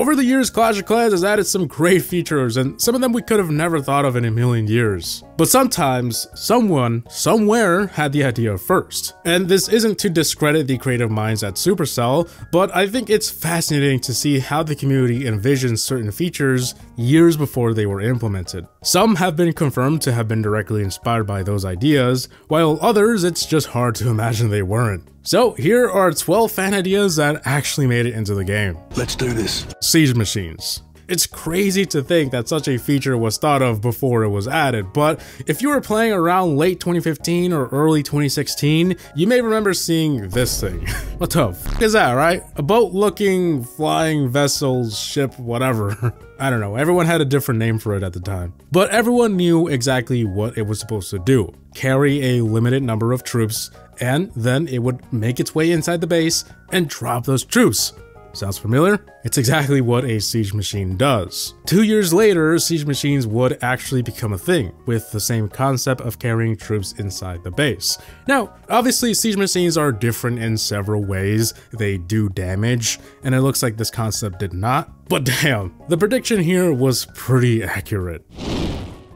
Over the years, Clash of Clans has added some great features, and some of them we could have never thought of in a million years. But sometimes, someone, somewhere, had the idea first. And this isn't to discredit the creative minds at Supercell, but I think it's fascinating to see how the community envisions certain features years before they were implemented. Some have been confirmed to have been directly inspired by those ideas, while others it's just hard to imagine they weren't. So here are 12 fan ideas that actually made it into the game. Let's do this. Siege machines. It's crazy to think that such a feature was thought of before it was added, but if you were playing around late 2015 or early 2016, you may remember seeing this thing. What the f is that, right? A boat-looking flying vessel, ship, whatever. I don't know, everyone had a different name for it at the time. But everyone knew exactly what it was supposed to do. Carry a limited number of troops, and then it would make its way inside the base and drop those troops. Sounds familiar? It's exactly what a siege machine does. 2 years later, siege machines would actually become a thing, with the same concept of carrying troops inside the base. Now, obviously siege machines are different in several ways. They do damage, and it looks like this concept did not. But damn, the prediction here was pretty accurate.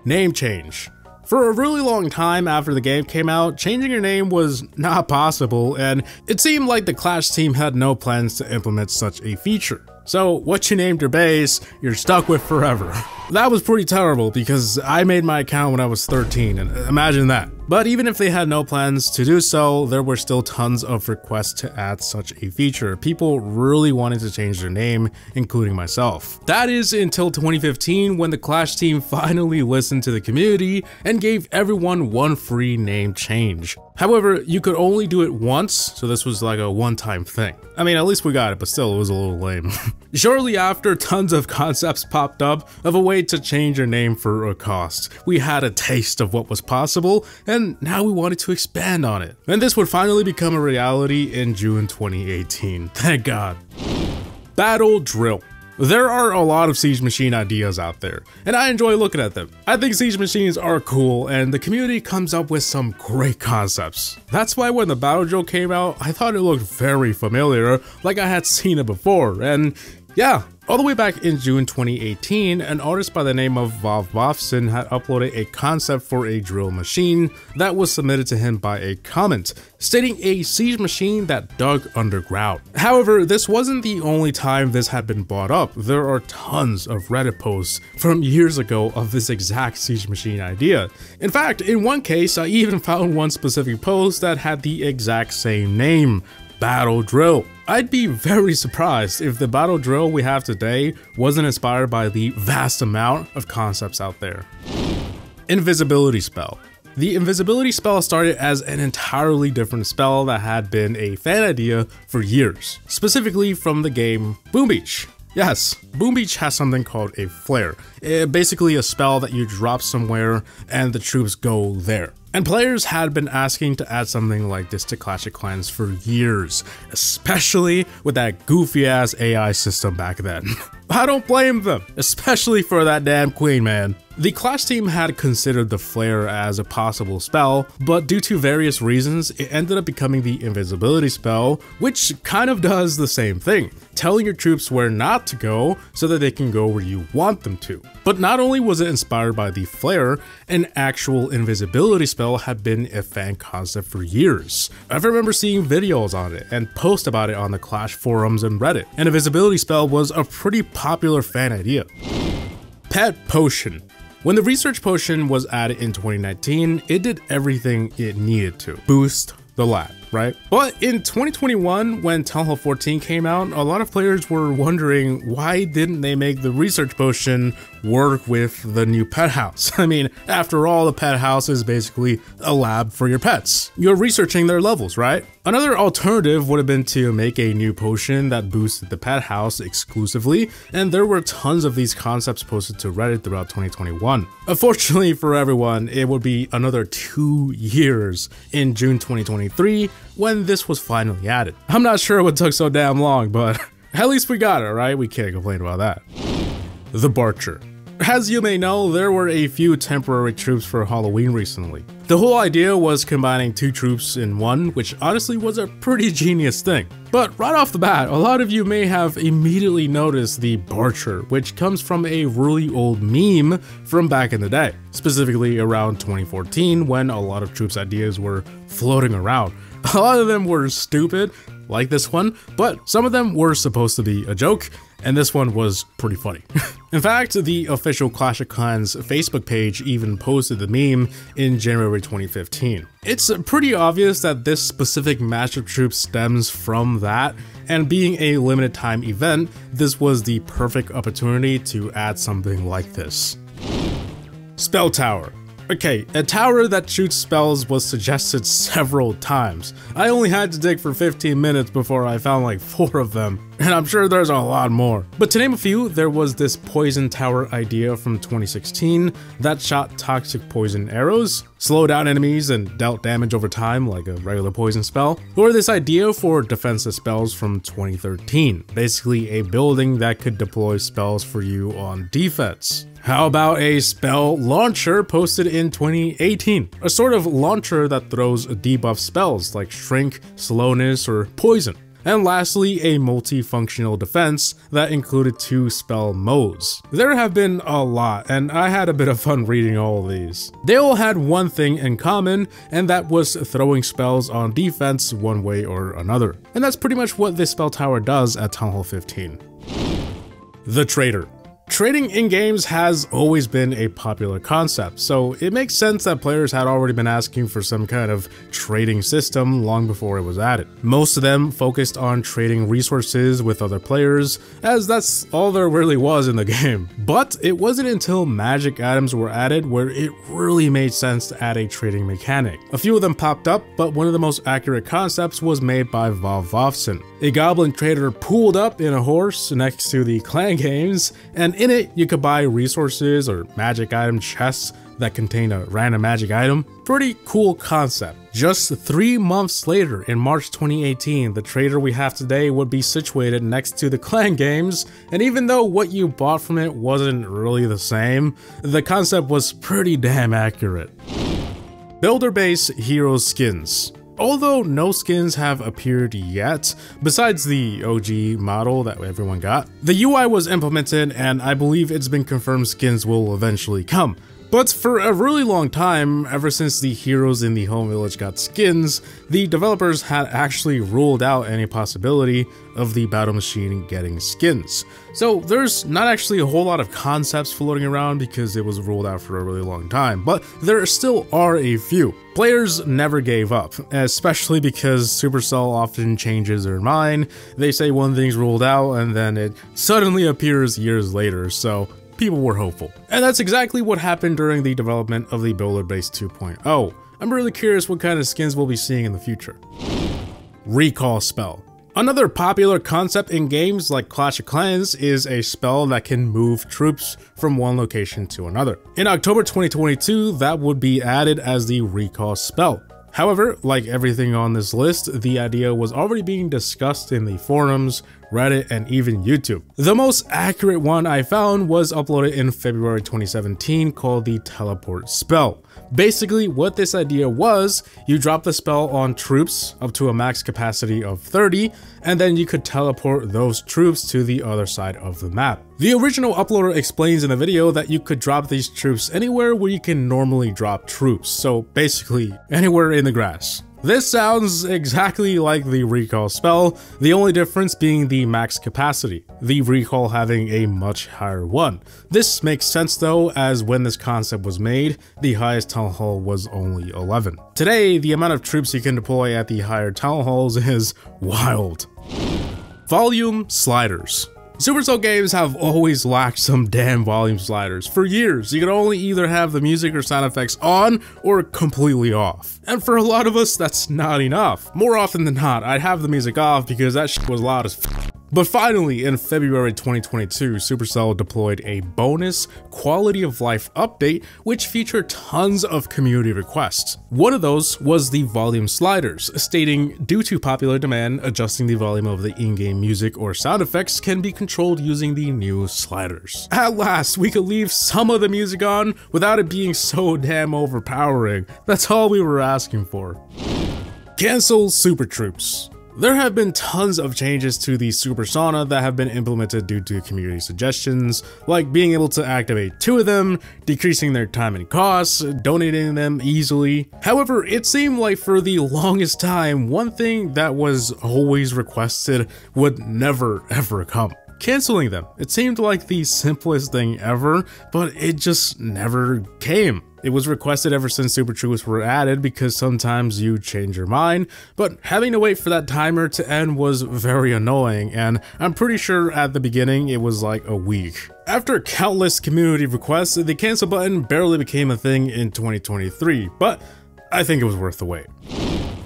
Name change. For a really long time after the game came out, changing your name was not possible, and it seemed like the Clash team had no plans to implement such a feature. So what you named your base, you're stuck with forever. That was pretty terrible because I made my account when I was 13, and imagine that. But even if they had no plans to do so, there were still tons of requests to add such a feature. People really wanted to change their name, including myself. That is until 2015 when the Clash team finally listened to the community and gave everyone one free name change. However, you could only do it once, so this was like a one-time thing. I mean, at least we got it, but still, it was a little lame. Shortly after, tons of concepts popped up of a way to change your name for a cost. We had a taste of what was possible, and now we wanted to expand on it. And this would finally become a reality in June 2018. Thank God. Battle drill. There are a lot of siege machine ideas out there, and I enjoy looking at them. I think siege machines are cool, and the community comes up with some great concepts. That's why when the battle drill came out, I thought it looked very familiar, like I had seen it before, and yeah. All the way back in June 2018, an artist by the name of Vovvofson had uploaded a concept for a drill machine that was submitted to him by a comment, stating a siege machine that dug underground. However, this wasn't the only time this had been brought up. There are tons of Reddit posts from years ago of this exact siege machine idea. In fact, in one case, I even found one specific post that had the exact same name. Battle drill. I'd be very surprised if the battle drill we have today wasn't inspired by the vast amount of concepts out there. Invisibility spell. The invisibility spell started as an entirely different spell that had been a fan idea for years, specifically from the game Boom Beach. Yes, Boom Beach has something called a flare, basically a spell that you drop somewhere and the troops go there. And players had been asking to add something like this to Clash of Clans for years, especially with that goofy ass AI system back then. I don't blame them, especially for that damn queen, man. The Clash team had considered the flare as a possible spell, but due to various reasons, it ended up becoming the invisibility spell, which kind of does the same thing, telling your troops where not to go so that they can go where you want them to. But not only was it inspired by the flare, an actual invisibility spell had been a fan concept for years. I remember seeing videos on it and posts about it on the Clash forums and Reddit. An invisibility spell was a pretty popular fan idea. Pet potion. When the research potion was added in 2019, it did everything it needed to. Boost the lab, right? But in 2021, when Town Hall 14 came out, a lot of players were wondering why didn't they make the research potion work with the new pet house? I mean, after all, the pet house is basically a lab for your pets. You're researching their levels, right? Another alternative would have been to make a new potion that boosted the pet house exclusively, and there were tons of these concepts posted to Reddit throughout 2021. Unfortunately for everyone, it would be another 2 years in June 2023 when this was finally added. I'm not sure what took so damn long, but at least we got it, right? We can't complain about that. The Barcher. As you may know, there were a few temporary troops for Halloween recently. The whole idea was combining two troops in one, which honestly was a pretty genius thing. But right off the bat, a lot of you may have immediately noticed the Barcher, which comes from a really old meme from back in the day, specifically around 2014 when a lot of troops ideas were floating around. A lot of them were stupid, like this one, but some of them were supposed to be a joke, and this one was pretty funny. In fact, the official Clash of Clans Facebook page even posted the meme in January 2015. It's pretty obvious that this specific match of troops stems from that, and being a limited time event, this was the perfect opportunity to add something like this. Spell Tower. Okay, a tower that shoots spells was suggested several times. I only had to dig for 15 minutes before I found like 4 of them, and I'm sure there's a lot more. But to name a few, there was this poison tower idea from 2016 that shot toxic poison arrows, slowed down enemies and dealt damage over time like a regular poison spell, or this idea for defensive spells from 2013, basically a building that could deploy spells for you on defense. How about a spell launcher posted in 2018? A sort of launcher that throws debuff spells like shrink, slowness, or poison. And lastly, a multifunctional defense that included 2 spell modes. There have been a lot, and I had a bit of fun reading all of these. They all had one thing in common, and that was throwing spells on defense one way or another. And that's pretty much what this spell tower does at Town Hall 15. The Trader. Trading in games has always been a popular concept, so it makes sense that players had already been asking for some kind of trading system long before it was added. Most of them focused on trading resources with other players, as that's all there really was in the game. But it wasn't until magic items were added where it really made sense to add a trading mechanic. A few of them popped up, but one of the most accurate concepts was made by Vovson. A goblin trader pulled up in a horse next to the clan games, and in it, you could buy resources or magic item chests that contain a random magic item. Pretty cool concept. Just 3 months later, in March 2018, the trader we have today would be situated next to the clan games, and even though what you bought from it wasn't really the same, the concept was pretty damn accurate. Builder base hero skins. Although no skins have appeared yet, besides the OG model that everyone got, the UI was implemented and I believe it's been confirmed skins will eventually come. But for a really long time, ever since the heroes in the home village got skins, the developers had actually ruled out any possibility of the battle machine getting skins. So there's not actually a whole lot of concepts floating around because it was ruled out for a really long time, but there still are a few. Players never gave up, especially because Supercell often changes their mind. They say one thing's ruled out and then it suddenly appears years later, so people were hopeful. And that's exactly what happened during the development of the Builder Base 2.0. I'm really curious what kind of skins we'll be seeing in the future. Recall spell. Another popular concept in games like Clash of Clans is a spell that can move troops from one location to another. In October 2022, that would be added as the recall spell. However, like everything on this list, the idea was already being discussed in the forums, Reddit, and even YouTube. The most accurate one I found was uploaded in February 2017 called the teleport spell. Basically, what this idea was, you drop the spell on troops up to a max capacity of 30, and then you could teleport those troops to the other side of the map. The original uploader explains in the video that you could drop these troops anywhere where you can normally drop troops, so basically anywhere in the grass. This sounds exactly like the recall spell, the only difference being the max capacity, the recall having a much higher one. This makes sense though, as when this concept was made, the highest town hall was only 11. Today, the amount of troops you can deploy at the higher town halls is wild. Volume sliders. Supercell games have always lacked some damn volume sliders. For years, you could only either have the music or sound effects on or completely off. And for a lot of us, that's not enough. More often than not, I'd have the music off because that shit was loud as f. But finally, in February 2022, Supercell deployed a bonus quality of life update which featured tons of community requests. One of those was the volume sliders, stating, due to popular demand, adjusting the volume of the in-game music or sound effects can be controlled using the new sliders. At last, we could leave some of the music on without it being so damn overpowering. That's all we were asking for. Cancel Super Troops. There have been tons of changes to the Super Sauna that have been implemented due to community suggestions, like being able to activate 2 of them, decreasing their time and costs, donating them easily. However, it seemed like for the longest time, one thing that was always requested would never ever come. Canceling them. It seemed like the simplest thing ever, but it just never came. It was requested ever since Super Troops were added because sometimes you change your mind, but having to wait for that timer to end was very annoying, and I'm pretty sure at the beginning it was like a week. After countless community requests, the cancel button barely became a thing in 2023, but I think it was worth the wait.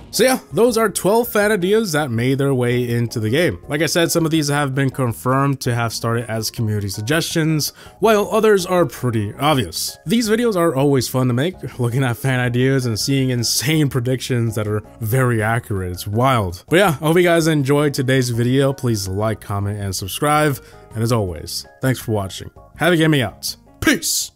So yeah, those are 12 fan ideas that made their way into the game. Like I said, some of these have been confirmed to have started as community suggestions, while others are pretty obvious. These videos are always fun to make, looking at fan ideas and seeing insane predictions that are very accurate. It's wild. But yeah, I hope you guys enjoyed today's video. Please like, comment, and subscribe. And as always, thanks for watching. Havoc Gaming out. Peace!